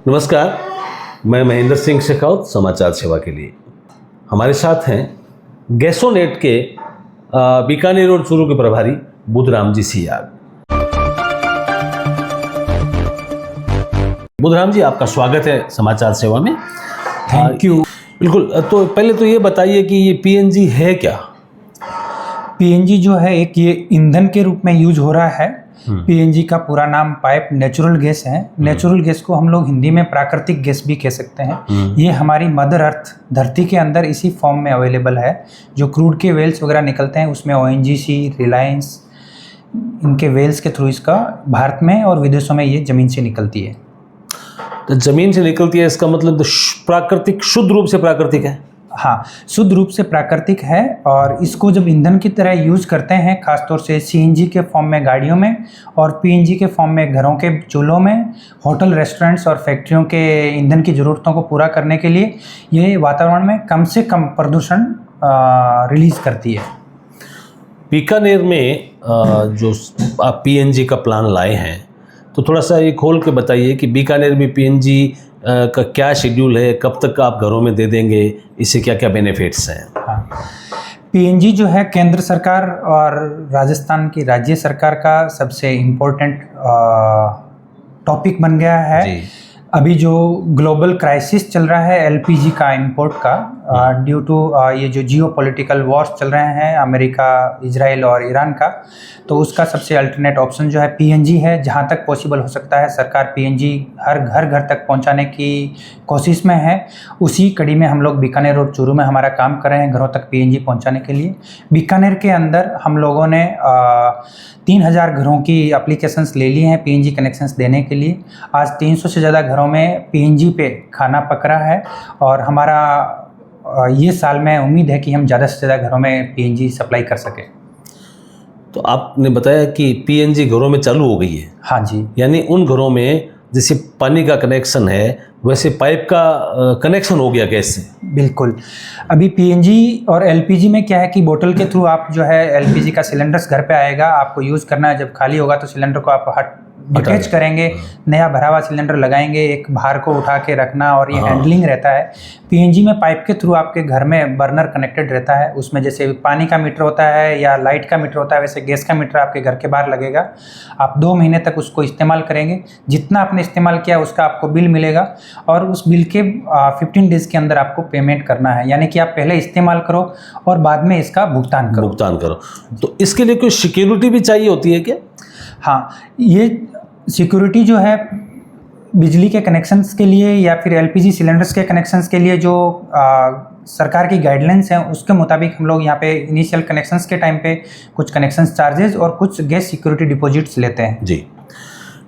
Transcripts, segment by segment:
नमस्कार, मैं महेंद्र सिंह शेखावत समाचार सेवा के लिए। हमारे साथ हैं गैसोनेट के बीकानेर और चूरू के प्रभारी बुधराम जी सियाग। बुधराम जी, आपका स्वागत है समाचार सेवा में। Thank you. बिल्कुल, तो पहले तो ये बताइए कि ये पीएनजी है क्या? पीएनजी जो है एक ये ईंधन के रूप में यूज हो रहा है। पीएनजी का पूरा नाम पाइप नेचुरल गैस है। नेचुरल गैस को हम लोग हिंदी में प्राकृतिक गैस भी कह सकते हैं। ये हमारी मदर अर्थ धरती के अंदर इसी फॉर्म में अवेलेबल है। जो क्रूड के वेल्स वगैरह निकलते हैं उसमें ओएनजीसी, रिलायंस, इनके वेल्स के थ्रू इसका भारत में और विदेशों में ये ज़मीन से निकलती है। तो जमीन से निकलती है, इसका मतलब तो प्राकृतिक, शुद्ध रूप से प्राकृतिक है। हाँ, शुद्ध रूप से प्राकृतिक है और इसको जब ईंधन की तरह यूज़ करते हैं, खासतौर से सीएनजी के फॉर्म में गाड़ियों में और पीएनजी के फॉर्म में घरों के चूल्हों में, होटल, रेस्टोरेंट्स और फैक्ट्रियों के ईंधन की ज़रूरतों को पूरा करने के लिए ये वातावरण में कम से कम प्रदूषण रिलीज़ करती है। बीकानेर में जो आप पीएनजी का प्लान लाए हैं, तो थोड़ा सा ये खोल के बताइए कि बीकानेर में पीएनजी का क्या शेड्यूल है, कब तक आप घरों में दे देंगे, इससे क्या क्या बेनिफिट्स हैं? हाँ, पीएनजी जो है केंद्र सरकार और राजस्थान की राज्य सरकार का सबसे इम्पोर्टेंट टॉपिक बन गया है। जी। अभी जो ग्लोबल क्राइसिस चल रहा है एलपीजी का इंपोर्ट का, ड्यू टू ये जो जियोपॉलिटिकल वॉर्स चल रहे हैं अमेरिका, इजराइल और ईरान का, तो उसका सबसे अल्टरनेट ऑप्शन जो है पीएनजी है। जहां तक पॉसिबल हो सकता है सरकार पीएनजी हर घर तक पहुंचाने की कोशिश में है। उसी कड़ी में हम लोग बीकानेर और चूरू में हमारा काम कर रहे हैं घरों तक पीएनजी पहुंचाने के लिए। बीकानेर के अंदर हम लोगों ने 3000 घरों की एप्लीकेशंस ले ली हैं पीएनजी कनेक्शंस देने के लिए। आज 300 से ज़्यादा घरों में पीएनजी पे खाना पक रहा है और हमारा ये साल में उम्मीद है कि हम ज़्यादा से ज़्यादा घरों में पीएनजी सप्लाई कर सकें। तो आपने बताया कि पीएनजी घरों में चालू हो गई है। हाँ जी। यानी उन घरों में जैसे पानी का कनेक्शन है वैसे पाइप का कनेक्शन हो गया गैस से? बिल्कुल। अभी पीएनजी और एलपीजी में क्या है कि बोतल के थ्रू आप जो है एलपीजी का सिलेंडर्स घर पे आएगा, आपको यूज़ करना है। जब खाली होगा तो सिलेंडर को आप डिटैच करेंगे, नया भरा हुआ सिलेंडर लगाएंगे, एक भार को उठा के रखना और ये हैंडलिंग रहता है। पीएनजी में पाइप के थ्रू आपके घर में बर्नर कनेक्टेड रहता है। उसमें जैसे पानी का मीटर होता है या लाइट का मीटर होता है, वैसे गैस का मीटर आपके घर के बाहर लगेगा। आप 2 महीने तक उसको इस्तेमाल करेंगे। जितना आपने इस्तेमाल किया उसका आपको बिल मिलेगा और उस बिल के 15 डेज़ के अंदर आपको पेमेंट करना है। यानी कि आप पहले इस्तेमाल करो और बाद में इसका भुगतान करो। तो इसके लिए कोई सिक्योरिटी भी चाहिए होती है क्या? हाँ, ये सिक्योरिटी जो है बिजली के कनेक्शंस के लिए या फिर एलपीजी सिलेंडर्स के कनेक्शंस के लिए जो सरकार की गाइडलाइंस हैं उसके मुताबिक हम लोग यहाँ पे इनिशियल कनेक्शंस के टाइम पे कुछ कनेक्शंस चार्जेस और कुछ गैस सिक्योरिटी डिपॉजिट्स लेते हैं। जी।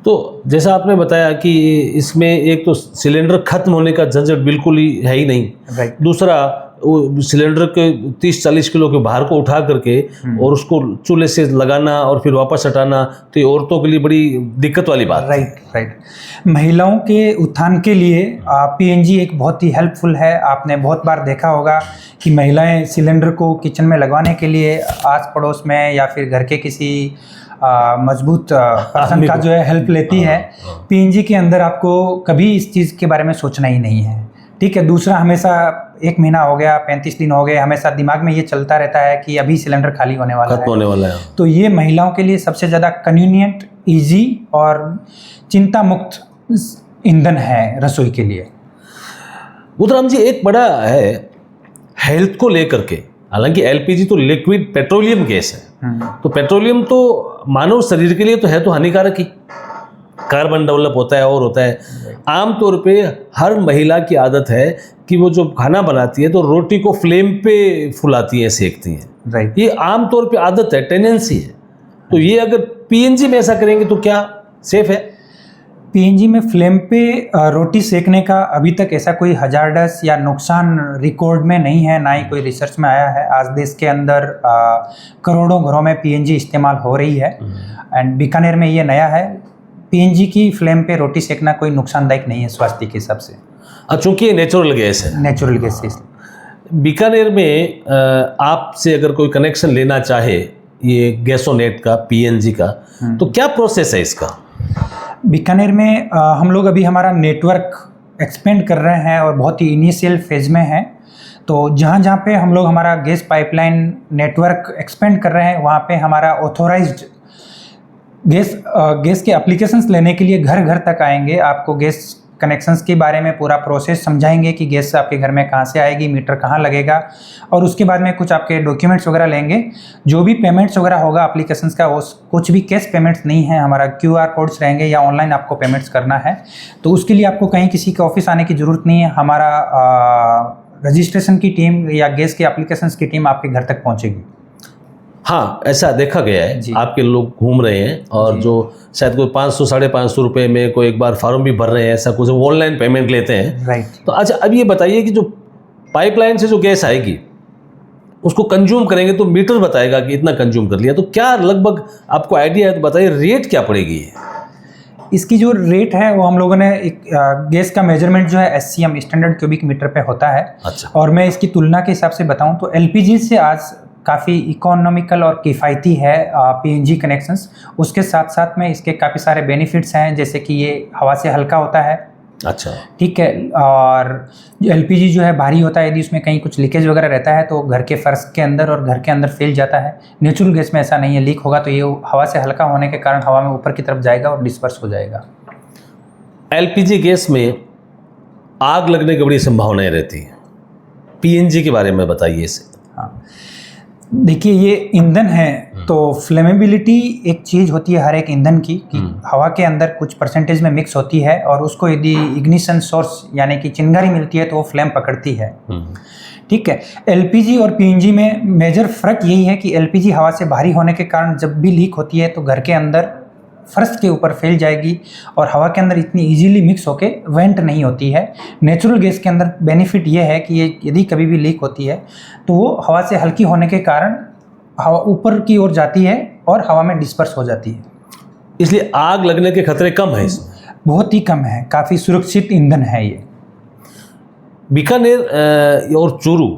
तो जैसा आपने बताया कि इसमें एक तो सिलेंडर खत्म होने का झंझट बिल्कुल ही है ही नहीं। राइट। दूसरा, वो सिलेंडर के 30-40 किलो के भार को उठा करके और उसको चूल्हे से लगाना और फिर वापस हटाना, तो ये औरतों के लिए बड़ी दिक्कत वाली बात। राइट। महिलाओं के उत्थान के लिए पीएनजी एक बहुत ही हेल्पफुल है। आपने बहुत बार देखा होगा कि महिलाएं सिलेंडर को किचन में लगवाने के लिए आस पड़ोस में या फिर घर के किसी मजबूत पर्सन का जो है हेल्प लेती है। पीएनजी के अंदर आपको कभी इस चीज़ के बारे में सोचना ही नहीं है। ठीक है। दूसरा, हमेशा 1 महीना हो गया, 35 दिन हो गए, हमेशा दिमाग में ये चलता रहता है कि अभी सिलेंडर खाली होने वाला है। तो ये महिलाओं के लिए सबसे ज़्यादा कन्वीनियंट, ईजी और चिंता मुक्त ईंधन है रसोई के लिए। बुधराम जी, एक बड़ा है हेल्थ को लेकर के, हालांकि एलपीजी तो लिक्विड पेट्रोलियम गैस है, तो पेट्रोलियम तो मानव शरीर के लिए तो है तो हानिकारक ही। कार्बन डेवलप होता है और होता है। आमतौर पे हर महिला की आदत है कि वो जो खाना बनाती है तो रोटी को फ्लेम पे फुलाती है, सेकती है। राइट। ये आमतौर पे आदत है, टेंडेंसी है। तो ये अगर पीएनजी में ऐसा करेंगे तो क्या सेफ है? पीएनजी में फ्लेम पे रोटी सेकने का अभी तक ऐसा कोई हजार्डस या नुकसान रिकॉर्ड में नहीं है, ना ही कोई रिसर्च में आया है। आज देश के अंदर करोड़ों घरों में पीएनजी इस्तेमाल हो रही है एंड बीकानेर में ये नया है। पीएनजी की फ्लेम पे रोटी सेकना कोई नुकसानदायक नहीं है स्वास्थ्य के हिसाब से, चूँकि ये नेचुरल गैस है। नेचुरल गैस है। बीकानेर में आपसे अगर कोई कनेक्शन लेना चाहे ये गैसोनेट का, पीएनजी का, तो क्या प्रोसेस है इसका? बीकानेर में हम लोग अभी हमारा नेटवर्क एक्सपेंड कर रहे हैं और बहुत ही इनिशियल फेज में हैं। तो जहाँ जहाँ पे हम लोग हमारा गैस पाइपलाइन नेटवर्क एक्सपेंड कर रहे हैं, वहाँ पे हमारा ऑथोराइज्ड गैस के एप्लीकेशंस लेने के लिए घर घर तक आएंगे। आपको गैस कनेक्शंस के बारे में पूरा प्रोसेस समझाएंगे कि गैस आपके घर में कहाँ से आएगी, मीटर कहाँ लगेगा, और उसके बाद में कुछ आपके डॉक्यूमेंट्स वगैरह लेंगे। जो भी पेमेंट्स वगैरह होगा एप्लीकेशंस का, वो कुछ भी कैश पेमेंट्स नहीं है, हमारा QR कोड्स रहेंगे या ऑनलाइन आपको पेमेंट्स करना है। तो उसके लिए आपको कहीं किसी के ऑफिस आने की ज़रूरत नहीं है। हमारा रजिस्ट्रेशन की टीम या गैस के एप्लीकेशंस की टीम आपके घर तक पहुँचेगी। हाँ, ऐसा देखा गया है, जी। आपके लोग घूम रहे हैं और जो शायद कोई 500 550 रुपये में कोई एक बार फॉर्म भी भर रहे हैं, ऐसा कुछ ऑनलाइन पेमेंट लेते हैं। राइट। तो अच्छा, अब ये बताइए कि जो पाइपलाइन से जो गैस आएगी उसको कंज्यूम करेंगे तो मीटर बताएगा कि इतना कंज्यूम कर लिया, तो क्या लगभग आपको आइडिया है तो बताइए रेट क्या पड़ेगी? इसकी जो रेट है वो हम लोगों ने एक गैस का मेजरमेंट जो है SCM स्टैंडर्ड क्यूबिक मीटर पे होता है। अच्छा। और मैं इसकी तुलना के हिसाब से बताऊं तो LPG से आज काफ़ी इकोनॉमिकल और किफ़ायती है PNG कनेक्शंस। उसके साथ साथ में इसके काफ़ी सारे बेनिफिट्स हैं, जैसे कि ये हवा से हल्का होता है। अच्छा। ठीक है। और LPG जो है भारी होता है, यदि उसमें कहीं कुछ लीकेज वगैरह रहता है तो घर के फर्श के अंदर और घर के अंदर फैल जाता है। नेचुरल गैस में ऐसा नहीं है, लीक होगा तो ये हवा से हल्का होने के कारण हवा में ऊपर की तरफ जाएगा और डिस्पर्स हो जाएगा। LPG गैस में आग लगने की बड़ी संभावनाएं रहती हैं, PNG के बारे में बताइए इसे। हाँ, देखिए ये ईंधन है तो फ्लेमेबिलिटी एक चीज़ होती है हर एक ईंधन की, कि हवा के अंदर कुछ परसेंटेज में मिक्स होती है और उसको यदि इग्निशन सोर्स यानी कि चिंगारी मिलती है तो वो फ्लेम पकड़ती है। ठीक है। LPG और PNG में मेजर फ़र्क यही है कि LPG हवा से भारी होने के कारण जब भी लीक होती है तो घर के अंदर फर्श के ऊपर फैल जाएगी और हवा के अंदर इतनी इजीली मिक्स होके वेंट नहीं होती है। नेचुरल गैस के अंदर बेनिफिट ये है कि ये यदि कभी भी लीक होती है तो वो हवा से हल्की होने के कारण हवा ऊपर की ओर जाती है और हवा में डिस्पर्स हो जाती है, इसलिए आग लगने के खतरे कम है इसमें। बहुत ही कम है, काफ़ी सुरक्षित ईंधन है ये। बीकानेर और चूरू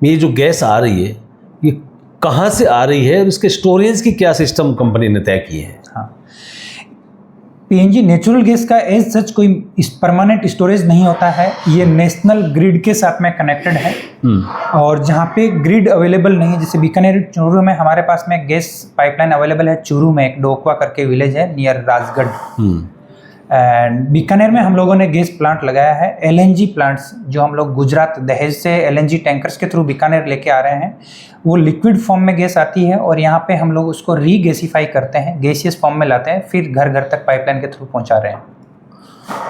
में ये जो गैस आ रही है ये कहाँ से आ रही है और इसके स्टोरेज की क्या सिस्टम कंपनी ने तय किए हैं? हाँ, PNG नेचुरल गैस का एज सच कोई परमानेंट स्टोरेज नहीं होता है, ये नेशनल ग्रिड के साथ में कनेक्टेड है। और जहाँ पे ग्रिड अवेलेबल नहीं है, जैसे बीकानेर चूरू में हमारे पास में गैस पाइपलाइन अवेलेबल है। चूरू में एक डोकवा करके विलेज है नियर राजगढ़। एंड बीकानेर में हम लोगों ने गैस प्लांट लगाया है, LNG प्लांट्स, जो हम लोग गुजरात दहेज से LNG टैंकर्स के थ्रू बीकानेर लेके आ रहे हैं। वो लिक्विड फॉर्म में गैस आती है और यहाँ पे हम लोग उसको रीगैसिफाई करते हैं, गैसियस फॉर्म में लाते हैं, फिर घर घर तक पाइपलाइन के थ्रू पहुँचा रहे हैं।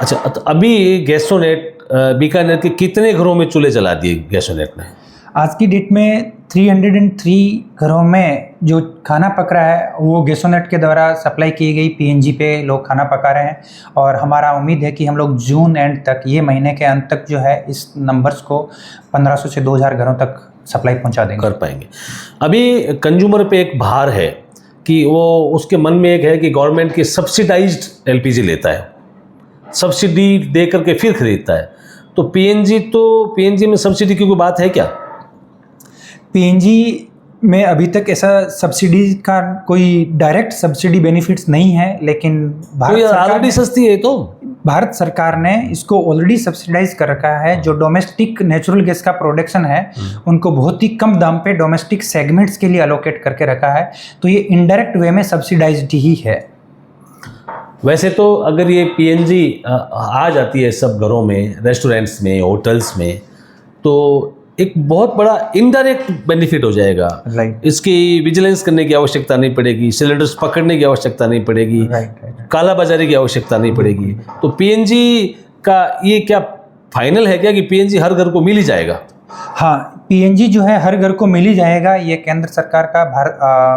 अच्छा, तो अभी गैसोनेट बीकानेर के कितने घरों में चूल्हे जला दिए गैसोनेट ने? आज की डेट में 303 घरों में जो खाना पक रहा है वो गैसोनेट के द्वारा सप्लाई की गई PNG पे लोग खाना पका रहे हैं। और हमारा उम्मीद है कि हम लोग जून एंड तक, ये महीने के अंत तक जो है इस नंबर्स को 1500 से 2000 घरों तक सप्लाई पहुंचा देंगे, कर पाएंगे। अभी कंज्यूमर पे एक भार है कि वो उसके मन में एक है कि गवर्नमेंट की सब्सिडाइज्ड LPG लेता है, सब्सिडी दे करके फिर खरीदता है। तो PNG में सब्सिडी की कोई बात है क्या? PNG में अभी तक ऐसा सब्सिडी का कोई डायरेक्ट सब्सिडी बेनिफिट्स नहीं है, लेकिन ऑलरेडी सस्ती है तो भारत सरकार ने इसको ऑलरेडी सब्सिडाइज कर रखा है। जो डोमेस्टिक नेचुरल गैस का प्रोडक्शन है उनको बहुत ही कम दाम पे डोमेस्टिक सेगमेंट्स के लिए अलोकेट करके रखा है, तो ये इनडायरेक्ट वे में सब्सिडाइज्ड ही है। वैसे तो अगर ये PNG आ जाती है सब घरों में, रेस्टोरेंट्स में, होटल्स में, तो एक बहुत बड़ा इनडायरेक्ट बेनिफिट हो जाएगा। इसकी विजिलेंस करने की आवश्यकता नहीं पड़ेगी, सिलेंडर्स पकड़ने की आवश्यकता नहीं पड़ेगी, काला बाजारी की आवश्यकता नहीं पड़ेगी। तो PNG का ये क्या फाइनल है क्या कि PNG हर घर को मिल ही जाएगा? हाँ, PNG जो है हर घर को मिल ही जाएगा। ये केंद्र सरकार का,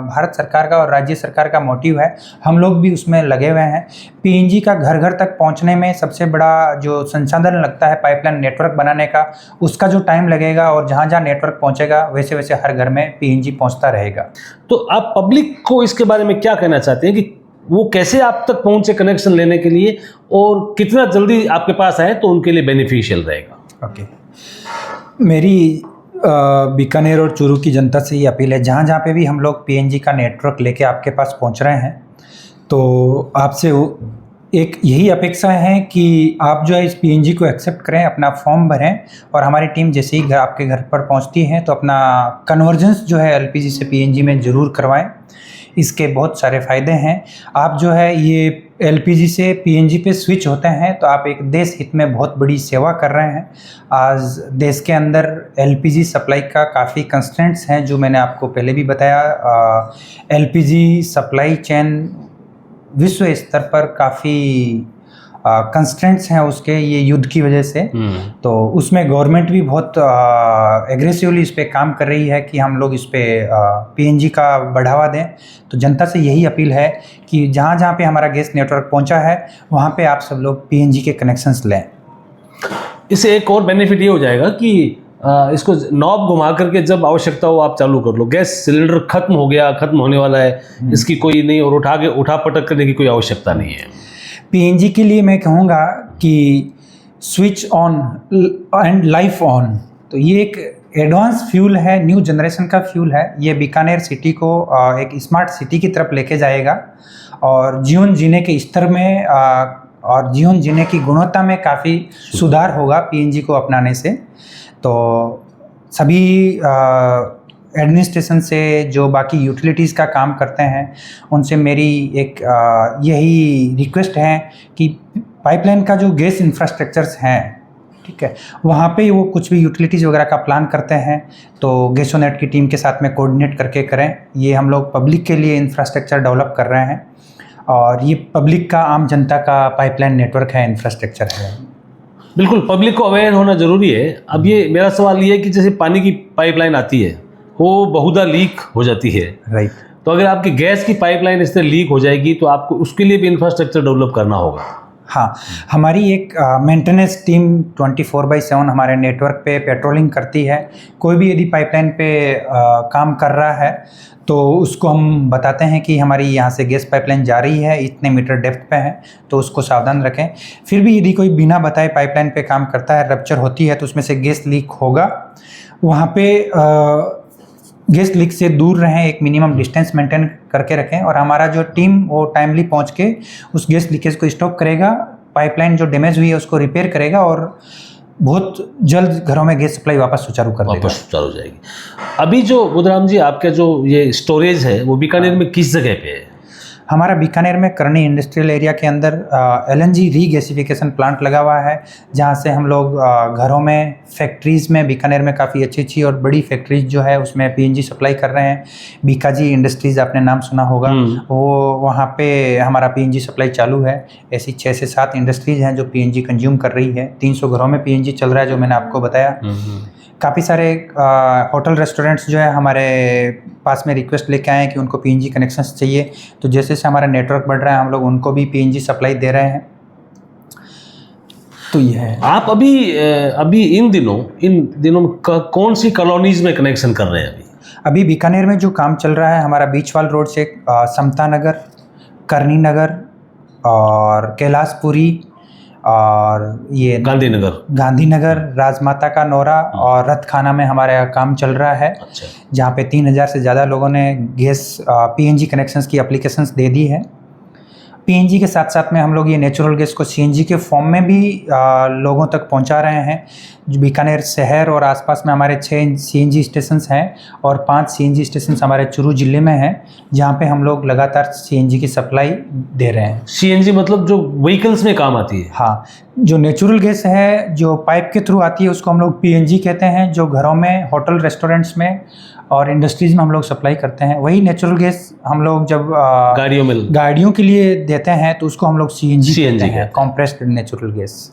भारत सरकार का और राज्य सरकार का मोटिव है। हम लोग भी उसमें लगे हुए हैं। PNG का घर घर तक पहुंचने में सबसे बड़ा जो संसाधन लगता है पाइपलाइन नेटवर्क बनाने का, उसका जो टाइम लगेगा, और जहाँ जहाँ नेटवर्क पहुंचेगा वैसे वैसे हर घर में PNG पहुंचता रहेगा। तो आप पब्लिक को इसके बारे में क्या कहना चाहते हैं कि वो कैसे आप तक पहुँचे कनेक्शन लेने के लिए, और कितना जल्दी आपके पास आए तो उनके लिए बेनिफिशियल रहेगा? ओके, मेरी बीकानेर और चूरू की जनता से ये अपील है, जहाँ जहाँ पे भी हम लोग PNG का नेटवर्क लेके आपके पास पहुँच रहे हैं, तो आपसे एक यही अपेक्षा है कि आप जो है इस पीएनजी को एक्सेप्ट करें, अपना फॉर्म भरें और हमारी टीम जैसे ही आपके घर पर पहुंचती है तो अपना कन्वर्जेंस जो है एलपीजी से पीएनजी में ज़रूर करवाएं। इसके बहुत सारे फ़ायदे हैं। आप जो है ये एलपीजी से पीएनजी पे स्विच होते हैं तो आप एक देश हित में बहुत बड़ी सेवा कर रहे हैं। आज देश के अंदर एलपीजी सप्लाई का काफ़ी कंस्ट्रेंट्स हैं, जो मैंने आपको पहले भी बताया। एलपीजी सप्लाई चेन विश्व स्तर पर काफ़ी कंस्ट्रेंट्स हैं उसके, ये युद्ध की वजह से। तो उसमें गवर्नमेंट भी बहुत एग्रेसिवली इस पे काम कर रही है कि हम लोग इस पे पीएनजी का बढ़ावा दें। तो जनता से यही अपील है कि जहाँ जहाँ पे हमारा गैस नेटवर्क पहुँचा है वहाँ पे आप सब लोग पीएनजी के कनेक्शंस लें। इससे एक और बेनिफिट ये हो जाएगा कि इसको नॉब घुमा करके जब आवश्यकता हो आप चालू कर लो। गैस सिलेंडर खत्म हो गया, खत्म होने वाला है, इसकी कोई नहीं, और उठा पटक करने की कोई आवश्यकता नहीं है। पीएनजी के लिए मैं कहूँगा कि switch on and life on, तो ये एक एडवांस फ्यूल है, न्यू जनरेशन का फ्यूल है। ये बीकानेर सिटी को एक स्मार्ट सिटी की तरफ लेके जाएगा और जीवन जीने के स्तर में और जीवन जीने की गुणवत्ता में काफ़ी सुधार होगा पीएनजी को अपनाने से। तो सभी एडमिनिस्ट्रेशन से जो बाकी यूटिलिटीज़ का काम करते हैं उनसे मेरी एक यही रिक्वेस्ट है कि पाइपलाइन का जो गैस इंफ्रास्ट्रक्चर्स हैं, ठीक है, वहाँ पे वो कुछ भी यूटिलिटीज़ वगैरह का प्लान करते हैं तो गैसोनेट की टीम के साथ में कोऑर्डिनेट करके करें। ये हम लोग पब्लिक के लिए इंफ्रास्ट्रक्चर डेवलप कर रहे हैं और ये पब्लिक का, आम जनता का पाइपलाइन नेटवर्क है, इंफ्रास्ट्रक्चर है। बिल्कुल, पब्लिक को अवेयर होना ज़रूरी है। अब ये मेरा सवाल ये है कि जैसे पानी की पाइपलाइन आती है वो बहुधा लीक हो जाती है, राइट। तो अगर आपकी गैस की पाइपलाइन इससे लीक हो जाएगी तो आपको उसके लिए भी इंफ्रास्ट्रक्चर डेवलप करना होगा। हाँ, हमारी एक मेंटेनेंस टीम 24/7 हमारे नेटवर्क पे पेट्रोलिंग करती है। कोई भी यदि पाइपलाइन पे काम कर रहा है तो उसको हम बताते हैं कि हमारी यहाँ से गैस पाइपलाइन जा रही है, इतने मीटर डेप्थ पे है, तो उसको सावधान रखें। फिर भी यदि कोई बिना बताए पाइपलाइन पे काम करता है, रप्चर होती है, तो उसमें से गैस लीक होगा। वहाँ पे गैस लीक से दूर रहें, एक मिनिमम डिस्टेंस मेंटेन करके रखें और हमारा जो टीम वो टाइमली पहुँच के उस गैस लीकेज को स्टॉप करेगा, पाइपलाइन जो डैमेज हुई है उसको रिपेयर करेगा और बहुत जल्द घरों में गैस सप्लाई वापस सुचारू कर देगा। वापस सुचारू हो जाएगी। अभी जो बुधराम जी आपका जो ये स्टोरेज है वो बीकानेर में किस जगह पे है? हमारा बीकानेर में करनी इंडस्ट्रियल एरिया के अंदर एलएनजी रीगैसिफिकेशन प्लांट लगा हुआ है, जहाँ से हम लोग घरों में, फैक्ट्रीज़ में, बीकानेर में काफ़ी अच्छी और बड़ी फैक्ट्रीज जो है उसमें पीएनजी सप्लाई कर रहे हैं। बीकाजी इंडस्ट्रीज़ आपने नाम सुना होगा, वो वहाँ पे हमारा पीएनजी सप्लाई चालू है। ऐसी 6 से 7 इंडस्ट्रीज़ हैं जो पीएनजी कंज्यूम कर रही है। 300 घरों में पीएनजी चल रहा है, जो मैंने आपको बताया। काफ़ी सारे होटल रेस्टोरेंट्स जो है हमारे पास में रिक्वेस्ट लेके आए हैं कि उनको पीएनजी कनेक्शंस चाहिए, तो जैसे जैसे हमारा नेटवर्क बढ़ रहा है हम लोग उनको भी पीएनजी सप्लाई दे रहे हैं। तो ये है। आप अभी इन दिनों में कौन सी कॉलोनीज में कनेक्शन कर रहे हैं? अभी बीकानेर में जो काम चल रहा है हमारा बीचवाल रोड से समता नगर, करनी नगर और कैलाशपुरी और ये गांधीनगर, राजमाता का नौरा और रथखाना में हमारा काम चल रहा है। अच्छा। जहाँ पे 3000 से ज़्यादा लोगों ने गैस पीएनजी कनेक्शंस की एप्लीकेशंस दे दी है। पीएनजी के साथ साथ में हम लोग ये नेचुरल गैस को सीएनजी के फॉर्म में भी लोगों तक पहुंचा रहे हैं। बीकानेर शहर और आसपास में हमारे 6 सीएनजी स्टेशंस हैं और 5 सीएनजी स्टेशंस हमारे चुरू जिले में हैं, जहां पे हम लोग लगातार सीएनजी की सप्लाई दे रहे हैं। सीएनजी मतलब जो व्हीकल्स में काम आती है? हाँ, जो नेचुरल गैस है जो पाइप के थ्रू आती है उसको हम लोग पीएनजी कहते हैं। जो घरों में, होटल, रेस्टोरेंट्स में और इंडस्ट्रीज में हम लोग सप्लाई करते हैं, वही नेचुरल गैस हम लोग जब गाड़ियों के लिए देते हैं तो उसको हम लोग सीएनजी कहते हैं, कॉम्प्रेस्ड नेचुरल गैस।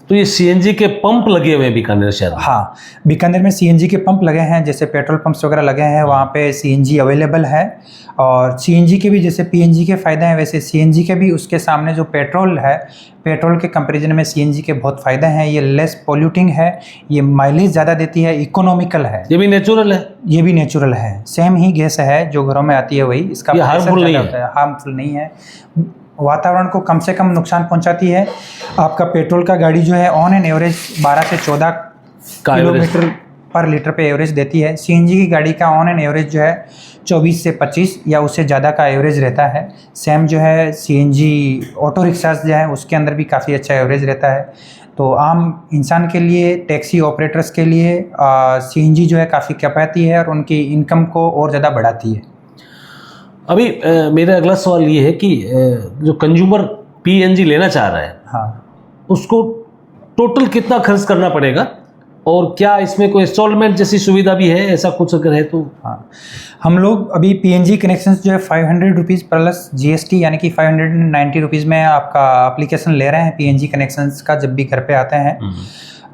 तो ये सीएनजी के पंप लगे हुए हैं बीकानेर शहर में? हाँ, बीकानेर में सीएनजी के पंप लगे हैं, जैसे पेट्रोल पंप्स वगैरह लगे हैं, वहाँ पे सीएनजी अवेलेबल है। और सीएनजी के भी जैसे पीएनजी के फ़ायदे हैं वैसे सीएनजी के भी उसके सामने जो पेट्रोल है, पेट्रोल के कंपैरिजन में सीएनजी के बहुत फ़ायदे हैं। ये लेस पोल्यूटिंग है, ये माइलेज ज़्यादा देती है, इकोनॉमिकल है। ये भी नेचुरल है? ये भी नेचुरल है, सेम ही गैस है जो घरों में आती है वही। इसका हार्मफुल नहीं है? हार्मफुल नहीं है, वातावरण को कम से कम नुकसान पहुंचाती है। आपका पेट्रोल का गाड़ी जो है ऑन एन एवरेज 12 से 14 किलोमीटर पर लीटर पे एवरेज देती है। सीएनजी की गाड़ी का ऑन एन एवरेज जो है 24 से 25 या उससे ज़्यादा का एवरेज रहता है। सेम जो है सीएनजी ऑटो रिक्शास जो है उसके अंदर भी काफ़ी अच्छा एवरेज रहता है। तो आम इंसान के लिए, टैक्सी ऑपरेटर्स के लिए सीएनजी जो है काफ़ी किफ़ायती है और उनकी इनकम को और ज़्यादा बढ़ाती है। अभी मेरा अगला सवाल ये है कि जो कंज्यूमर पीएनजी लेना चाह रहा है, हाँ, उसको टोटल कितना खर्च करना पड़ेगा, और क्या इसमें कोई इंस्टॉलमेंट जैसी सुविधा भी है, ऐसा कुछ अगर है तो? हाँ, हम लोग अभी पीएनजी कनेक्शंस जो है 500 रुपीज़ प्लस जीएसटी यानी कि 590 रुपीज़ में आपका एप्लीकेशन ले रहे हैं पीएनजी कनेक्शंस का। जब भी घर पे आते हैं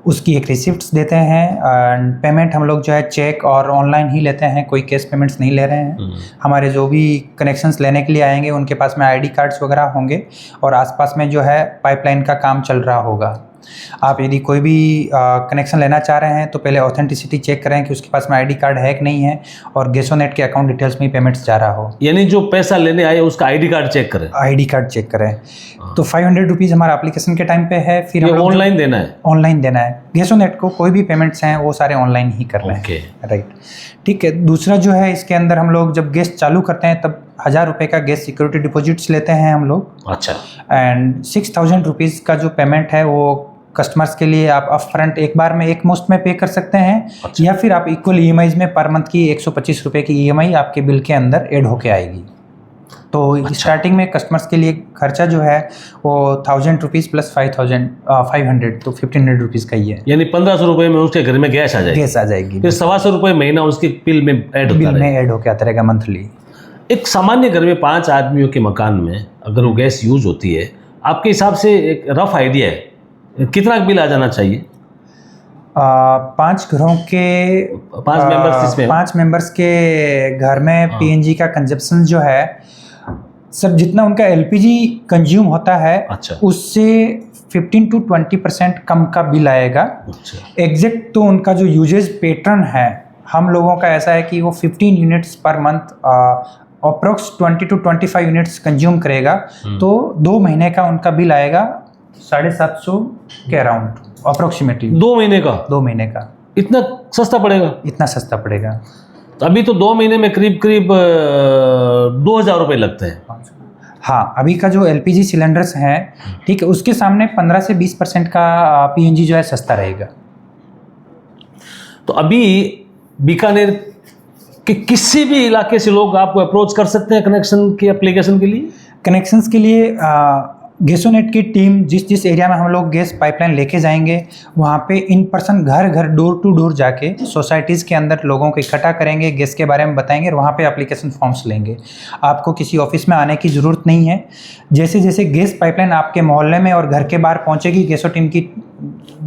उसकी एक रिसिप्ट्स देते हैं। एंड पेमेंट हम लोग जो है चेक और ऑनलाइन ही लेते हैं, कोई कैश पेमेंट्स नहीं ले रहे हैं। हमारे जो भी कनेक्शंस लेने के लिए आएंगे उनके पास में आईडी कार्ड्स वगैरह होंगे और आसपास में जो है पाइपलाइन का काम चल रहा होगा। आप यदि कोई भी कनेक्शन लेना चाह रहे हैं तो पहले ऑथेंटिसिटी चेक करें कि उसके पास में आईडी कार्ड है कि नहीं है, और गैसोनेट के अकाउंट डिटेल्स में ही पेमेंट्स जा रहा हो। यानी जो पैसा लेने आए उसका आईडी कार्ड चेक करें? आईडी कार्ड चेक करें। तो 500 रुपीज़ हमारा एप्लीकेशन के टाइम पे है। फिर हम ऑनलाइन देना है? ऑनलाइन देना है। गैसोनेट को कोई भी पेमेंट्स हैं वो सारे ऑनलाइन ही कर रहे हैं। राइट, ठीक है। दूसरा जो है इसके अंदर हम लोग जब गैस चालू करते हैं तब 1000 रुपये का गैस सिक्योरिटी डिपॉजिट्स लेते हैं हम लोग। अच्छा। एंड 6000 रुपीज़ का जो पेमेंट है वो कस्टमर्स के लिए आप अप फ्रंट एक बार में एक मुश्त में पे कर सकते हैं। अच्छा। या फिर आप इक्वल ईएमआईज में पर मंथ की 125 रुपये की ईएमआई आपके बिल के अंदर ऐड होके आएगी। तो अच्छा। स्टार्टिंग में कस्टमर्स के लिए खर्चा जो है वो 1000 रुपीज़ प्लस 500 तो 1500 रुपीज़ का ही है। यानी 1500 रुपये में उसके घर में गैस आ जाएगी? गैस आ जाएगी। फिर 125 रुपये महीना उसके बिल में ऐड होके आता रहेगा मंथली। एक सामान्य घर में 5 आदमियों के मकान में अगर वो गैस यूज होती है, आपके हिसाब से एक रफ आइडिया है कितना बिल आ जाना चाहिए? 5 घरों के 5 मेंबर्स के घर में पीएनजी का कंजप्शन जो है सब जितना उनका एलपीजी कंज्यूम होता है, अच्छा, उससे 15 to 20% कम का बिल आएगा। अच्छा। एग्जैक्ट तो उनका जो यूजेज पैटर्न है हम लोगों का ऐसा है कि वो 15 units per month approx 20 to 25 units consume करेगा। तो 2 महीने का उनका बिल आएगा 750 के अराउंड अप्रोक्सीमेटली। 2 महीने का? 2 महीने का। इतना सस्ता पड़ेगा? इतना सस्ता पड़ेगा। तो अभी तो 2 महीने में करीब 2000 रुपये लगते हैं। हाँ, अभी का जो एलपीजी सिलेंडर्स हैं, ठीक है, उसके सामने 15 से 20% का पीएनजी जो है सस्ता रहेगा। तो अभी बीकानेर के किसी भी इलाके से लोग आपको अप्रोच कर सकते हैं कनेक्शन के एप्लीकेशन के लिए? कनेक्शंस के लिए गैसोनेट की टीम जिस एरिया में हम लोग गैस पाइपलाइन लेके जाएंगे वहाँ पे इन पर्सन घर घर डोर टू डोर जाके सोसाइटीज़ के अंदर लोगों को इकट्ठा करेंगे, गैस के बारे में बताएंगे और वहाँ पे एप्लीकेशन फॉर्म्स लेंगे। आपको किसी ऑफिस में आने की ज़रूरत नहीं है। जैसे जैसे गैस पाइपलाइन आपके मोहल्ले में और घर के बाहर पहुँचेगी,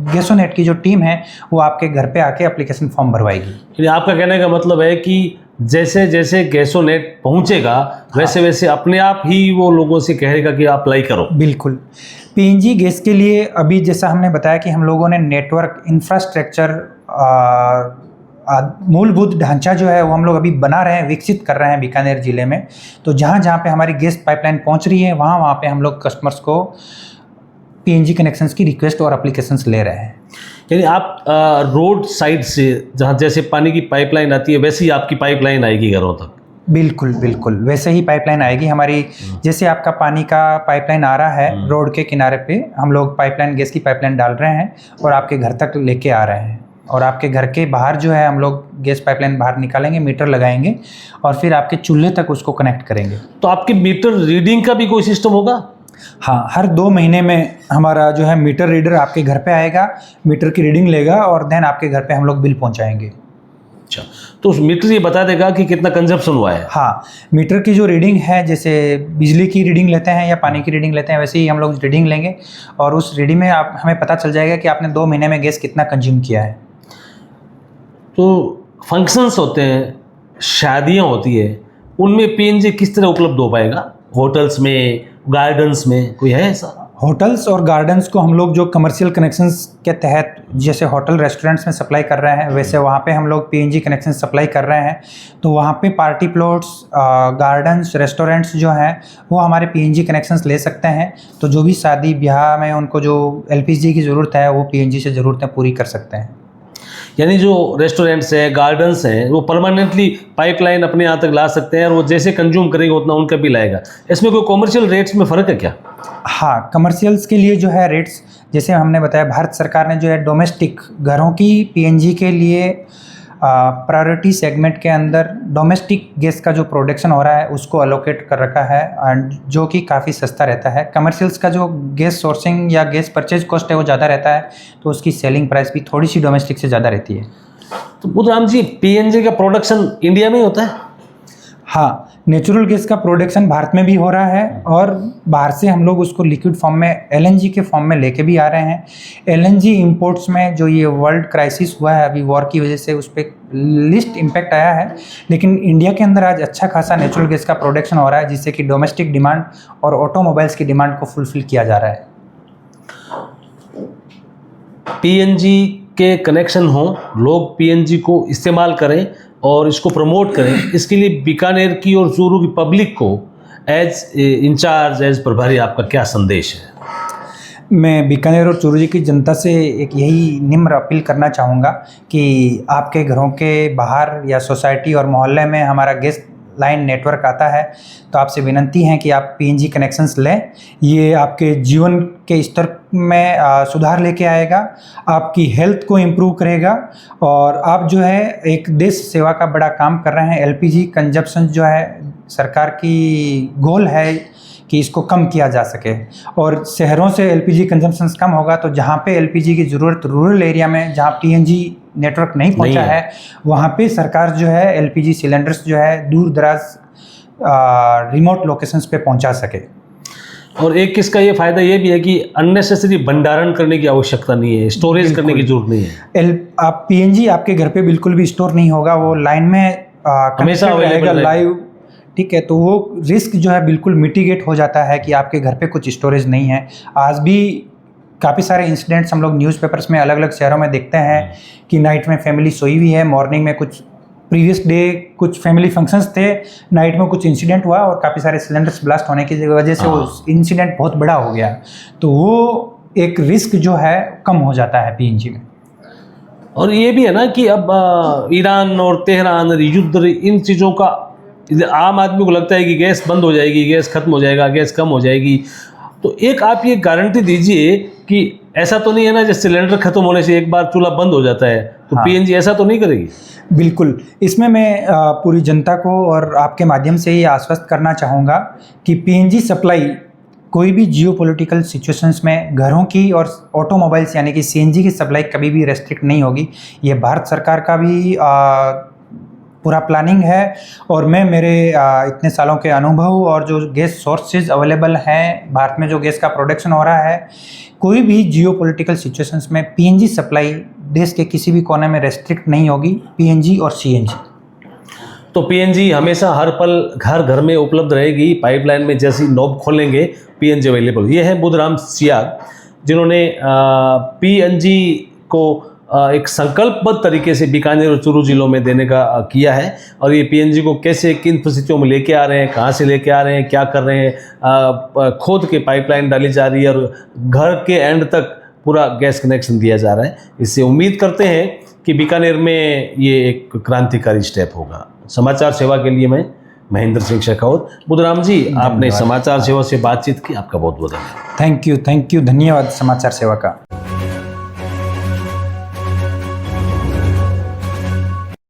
गैसोनेट की जो टीम है वो आपके घर पे आके एप्लीकेशन फॉर्म भरवाएगी। आपका कहने का मतलब है कि जैसे जैसे गैसोनेट पहुंचेगा वैसे वैसे अपने आप ही वो लोगों से कहेगा कि आप अप्लाई करो? बिल्कुल। पीएनजी गैस के लिए अभी जैसा हमने बताया कि हम लोगों ने नेटवर्क इंफ्रास्ट्रक्चर मूलभूत ढांचा जो है वो हम लोग अभी बना रहे हैं, विकसित कर रहे हैं बीकानेर ज़िले में। तो जहाँ जहाँ पे हमारी गैस पाइपलाइन पहुँच रही है वहाँ वहाँ पे हम लोग कस्टमर्स को पीएनजी कनेक्शंस की रिक्वेस्ट और एप्लीकेशंस ले रहे हैं। यानी आप रोड साइड से जहाँ जैसे पानी की पाइपलाइन आती है वैसे ही आपकी पाइपलाइन आएगी घरों तक? बिल्कुल बिल्कुल वैसे ही पाइपलाइन आएगी हमारी। जैसे आपका पानी का पाइपलाइन आ रहा है रोड के किनारे पे, हम लोग पाइपलाइन गैस की पाइपलाइन डाल रहे हैं और आपके घर तक लेके आ रहे हैं। और आपके घर के बाहर जो है हम लोग गैस पाइपलाइन बाहर निकालेंगे, मीटर लगाएंगे और फिर आपके चूल्हे तक उसको कनेक्ट करेंगे। तो आपके मीटर रीडिंग का भी कोई सिस्टम होगा? हाँ, हर 2 महीने में हमारा जो है मीटर रीडर आपके घर पे आएगा, मीटर की रीडिंग लेगा और देन आपके घर पे हम लोग बिल पहुंचाएंगे। अच्छा, तो उस मीटर ये बता देगा कि कितना कंजप्शन हुआ है? हाँ, मीटर की जो रीडिंग है, जैसे बिजली की रीडिंग लेते हैं या पानी की रीडिंग लेते हैं वैसे ही हम लोग रीडिंग लेंगे और उस रीडिंग में हमें पता चल जाएगा कि आपने 2 महीने में गैस कितना कंज्यूम किया है। तो फंक्शंस होते हैं, शादियाँ होती है, उनमें पीएनजी किस तरह उपलब्ध हो पाएगा? होटल्स में, गार्डन्स में कोई है ऐसा? होटल्स और गार्डन्स को हम लोग जो कमर्शियल कनेक्शंस के तहत जैसे होटल रेस्टोरेंट्स में सप्लाई कर रहे हैं वैसे वहाँ पे हम लोग पीएनजी कनेक्शन सप्लाई कर रहे हैं। तो वहाँ पे पार्टी प्लॉट्स, गार्डन्स, रेस्टोरेंट्स जो हैं वो हमारे पीएनजी कनेक्शंस ले सकते हैं। तो जो भी शादी ब्याह में उनको जो एलपीजी की ज़रूरत है वो पीएनजी से ज़रूरतें पूरी कर सकते हैं। यानी जो रेस्टोरेंट्स हैं, गार्डन्स हैं, वो परमानेंटली पाइपलाइन अपने यहाँ तक ला सकते हैं और वो जैसे कंज्यूम करेंगे उतना उनका बिल आएगा। इसमें कोई कॉमर्शियल रेट्स में फ़र्क है क्या? हाँ, कमर्शियल्स के लिए जो है रेट्स, जैसे हमने बताया भारत सरकार ने जो है डोमेस्टिक घरों की पीएनजी के लिए प्रायोरिटी सेगमेंट के अंदर डोमेस्टिक गैस का जो प्रोडक्शन हो रहा है उसको अलोकेट कर रखा है, एंड जो कि काफ़ी सस्ता रहता है। कमर्शियल्स का जो गैस सोर्सिंग या गैस परचेज कॉस्ट है वो ज़्यादा रहता है, तो उसकी सेलिंग प्राइस भी थोड़ी सी डोमेस्टिक से ज़्यादा रहती है। तो बुधराम जी, पीएनजी का प्रोडक्शन इंडिया में ही होता है? हाँ, नेचुरल गैस का प्रोडक्शन भारत में भी हो रहा है और बाहर से हम लोग उसको लिक्विड फॉर्म में एलएनजी के फॉर्म में लेके भी आ रहे हैं। एलएनजी इंपोर्ट्स में जो ये वर्ल्ड क्राइसिस हुआ है अभी वॉर की वजह से, उस पर लिस्ट इम्पैक्ट आया है, लेकिन इंडिया के अंदर आज अच्छा खासा नेचुरल गैस का प्रोडक्शन हो रहा है, जिससे कि डोमेस्टिक डिमांड और ऑटोमोबाइल्स की डिमांड को फुलफिल किया जा रहा है। पीएनजी के कनेक्शन हो, लोग पीएनजी को इस्तेमाल करें और इसको प्रमोट करें, इसके लिए बीकानेर की और चूरू की पब्लिक को एज इंचार्ज, एज प्रभारी आपका क्या संदेश है? मैं बीकानेर और चूरू की जनता से एक यही निम्र अपील करना चाहूँगा कि आपके घरों के बाहर या सोसाइटी और मोहल्ले में हमारा गैस लाइन नेटवर्क आता है, तो आपसे विनती है कि आप पीएनजी कनेक्शंस लें। ये आपके जीवन के स्तर में सुधार लेके आएगा, आपकी हेल्थ को इम्प्रूव करेगा और आप जो है एक देश सेवा का बड़ा काम कर रहे हैं। एलपीजी कंजप्शन जो है सरकार की गोल है कि इसको कम किया जा सके, और शहरों से एलपीजी कंजम्पशन कम होगा तो जहाँ पे एलपीजी की ज़रूरत रूरल एरिया में जहाँ पीएनजी नेटवर्क नहीं पहुँचा है वहाँ पे सरकार जो है एलपीजी सिलेंडर्स जो है दूर दराज रिमोट लोकेशंस पे पहुँचा सके। और एक किसका ये फ़ायदा ये भी है कि अननेसेसरी भंडारण करने की आवश्यकता नहीं है, स्टोरेज करने की जरूरत नहीं है। आप पीएनजी आपके घर पे बिल्कुल भी स्टोर नहीं होगा, वो लाइन में हमेशा रहेगा लाइव, ठीक है। तो वो रिस्क जो है बिल्कुल मिटिगेट हो जाता है कि आपके घर पे कुछ स्टोरेज नहीं है। आज भी काफ़ी सारे इंसिडेंट्स हम लोग न्यूज़पेपर्स में अलग अलग शहरों में देखते हैं कि नाइट में फैमिली सोई हुई है, मॉर्निंग में कुछ प्रीवियस डे कुछ फैमिली फंक्शंस थे, नाइट में कुछ इंसिडेंट हुआ और काफ़ी सारे सिलेंडर्स ब्लास्ट होने की वजह से वो इंसिडेंट बहुत बड़ा हो गया। तो वो एक रिस्क जो है कम हो जाता है पीएनजी में। और ये भी है ना कि अब ईरान और तेहरान और युद्ध, इन चीज़ों का आम आदमी को लगता है कि गैस बंद हो जाएगी, गैस खत्म हो जाएगा, गैस कम हो जाएगी। तो एक आप ये गारंटी दीजिए कि ऐसा तो नहीं है ना जैसे सिलेंडर खत्म होने से एक बार चूल्हा बंद हो जाता है, तो हाँ। पीएनजी ऐसा तो नहीं करेगी? बिल्कुल, इसमें मैं पूरी जनता को और आपके माध्यम से ये आश्वस्त करना चाहूँगा कि पीएनजी सप्लाई कोई भी जियोपॉलिटिकल सिचुएशंस में घरों की और ऑटोमोबाइल्स यानी कि सीएनजी की सप्लाई कभी भी रेस्ट्रिक्ट नहीं होगी। ये भारत सरकार का भी पूरा प्लानिंग है और मैं मेरे इतने सालों के अनुभव और जो गैस सोर्सेज अवेलेबल हैं भारत में, जो गैस का प्रोडक्शन हो रहा है, कोई भी जियोपॉलिटिकल सिचुएशंस में पीएनजी सप्लाई देश के किसी भी कोने में रेस्ट्रिक्ट नहीं होगी, पीएनजी और सीएनजी। तो पीएनजी हमेशा हर पल घर घर में उपलब्ध रहेगी। पाइपलाइन में जैसी नॉब खोलेंगे पीएनजी अवेलेबल। ये है बुधराम सियाग, जिन्होंने पीएनजी को एक संकल्पबद्ध तरीके से बीकानेर और चूरू जिलों में देने का किया है। और ये पीएनजी को कैसे, किन परिस्थितियों में लेके आ रहे हैं, कहाँ से लेके आ रहे हैं, क्या कर रहे हैं, खोद के पाइपलाइन डाली जा रही है और घर के एंड तक पूरा गैस कनेक्शन दिया जा रहा है। इससे उम्मीद करते हैं कि बीकानेर में ये एक क्रांतिकारी स्टेप होगा। समाचार सेवा के लिए मैं महेंद्र सिंह शेखावत। बुधराम जी, आपने समाचार सेवा से बातचीत की, आपका बहुत बहुत धन्यवाद। थैंक यू, धन्यवाद समाचार सेवा का।